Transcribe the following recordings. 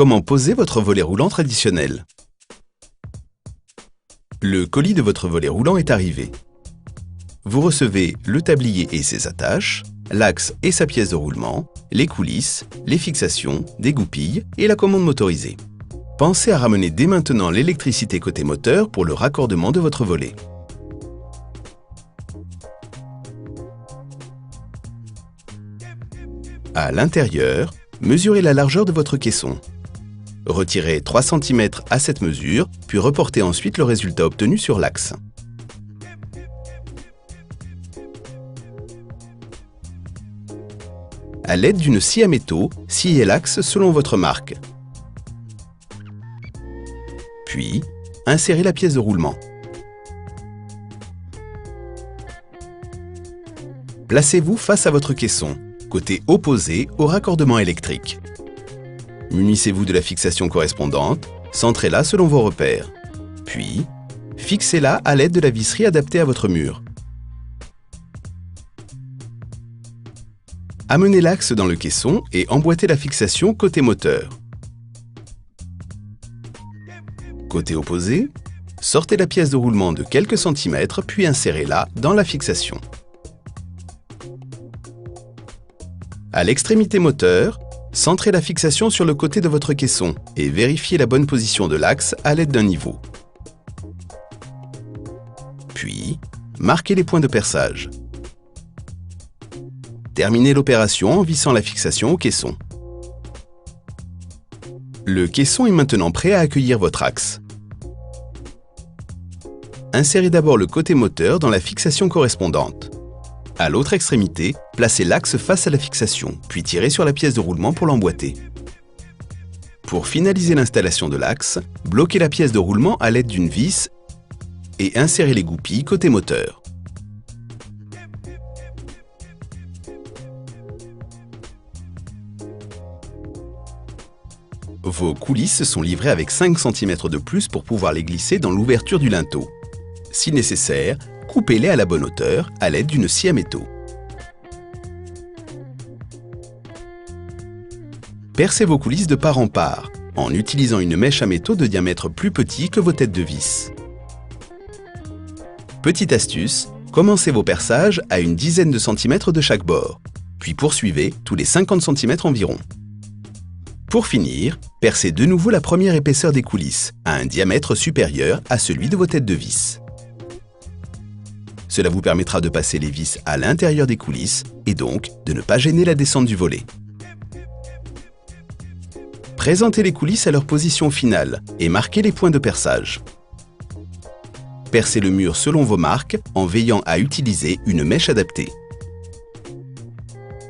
Comment poser votre volet roulant traditionnel? Le colis de votre volet roulant est arrivé. Vous recevez le tablier et ses attaches, l'axe et sa pièce de roulement, les coulisses, les fixations, des goupilles et la commande motorisée. Pensez à ramener dès maintenant l'électricité côté moteur pour le raccordement de votre volet. À l'intérieur, mesurez la largeur de votre caisson. Retirez 3 cm à cette mesure, puis reportez ensuite le résultat obtenu sur l'axe. À l'aide d'une scie à métaux, sciez l'axe selon votre marque. Puis, insérez la pièce de roulement. Placez-vous face à votre caisson, côté opposé au raccordement électrique. Munissez-vous de la fixation correspondante, centrez-la selon vos repères. Puis, fixez-la à l'aide de la visserie adaptée à votre mur. Amenez l'axe dans le caisson et emboîtez la fixation côté moteur. Côté opposé, sortez la pièce de roulement de quelques centimètres puis insérez-la dans la fixation. À l'extrémité moteur, centrez la fixation sur le côté de votre caisson et vérifiez la bonne position de l'axe à l'aide d'un niveau. Puis, marquez les points de perçage. Terminez l'opération en vissant la fixation au caisson. Le caisson est maintenant prêt à accueillir votre axe. Insérez d'abord le côté moteur dans la fixation correspondante. À l'autre extrémité, placez l'axe face à la fixation, puis tirez sur la pièce de roulement pour l'emboîter. Pour finaliser l'installation de l'axe, bloquez la pièce de roulement à l'aide d'une vis et insérez les goupilles côté moteur. Vos coulisses sont livrées avec 5 cm de plus pour pouvoir les glisser dans l'ouverture du linteau. Si nécessaire, coupez-les à la bonne hauteur à l'aide d'une scie à métaux. Percez vos coulisses de part en part, en utilisant une mèche à métaux de diamètre plus petit que vos têtes de vis. Petite astuce, commencez vos perçages à une dizaine de centimètres de chaque bord, puis poursuivez tous les 50 cm environ. Pour finir, percez de nouveau la première épaisseur des coulisses, à un diamètre supérieur à celui de vos têtes de vis. Cela vous permettra de passer les vis à l'intérieur des coulisses et donc de ne pas gêner la descente du volet. Présentez les coulisses à leur position finale et marquez les points de perçage. Percez le mur selon vos marques en veillant à utiliser une mèche adaptée.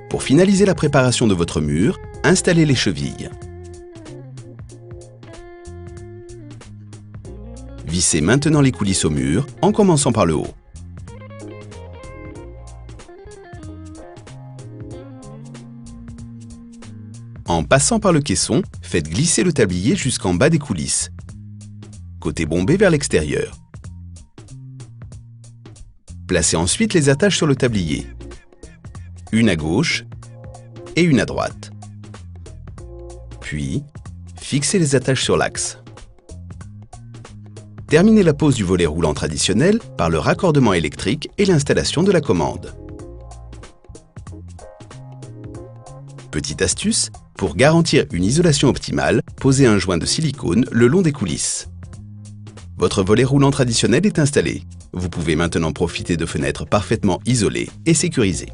Pour finaliser la préparation de votre mur, installez les chevilles. Vissez maintenant les coulisses au mur en commençant par le haut. En passant par le caisson, faites glisser le tablier jusqu'en bas des coulisses, côté bombé vers l'extérieur. Placez ensuite les attaches sur le tablier, une à gauche et une à droite. Puis, fixez les attaches sur l'axe. Terminez la pose du volet roulant traditionnel par le raccordement électrique et l'installation de la commande. Petite astuce, pour garantir une isolation optimale, posez un joint de silicone le long des coulisses. Votre volet roulant traditionnel est installé. Vous pouvez maintenant profiter de fenêtres parfaitement isolées et sécurisées.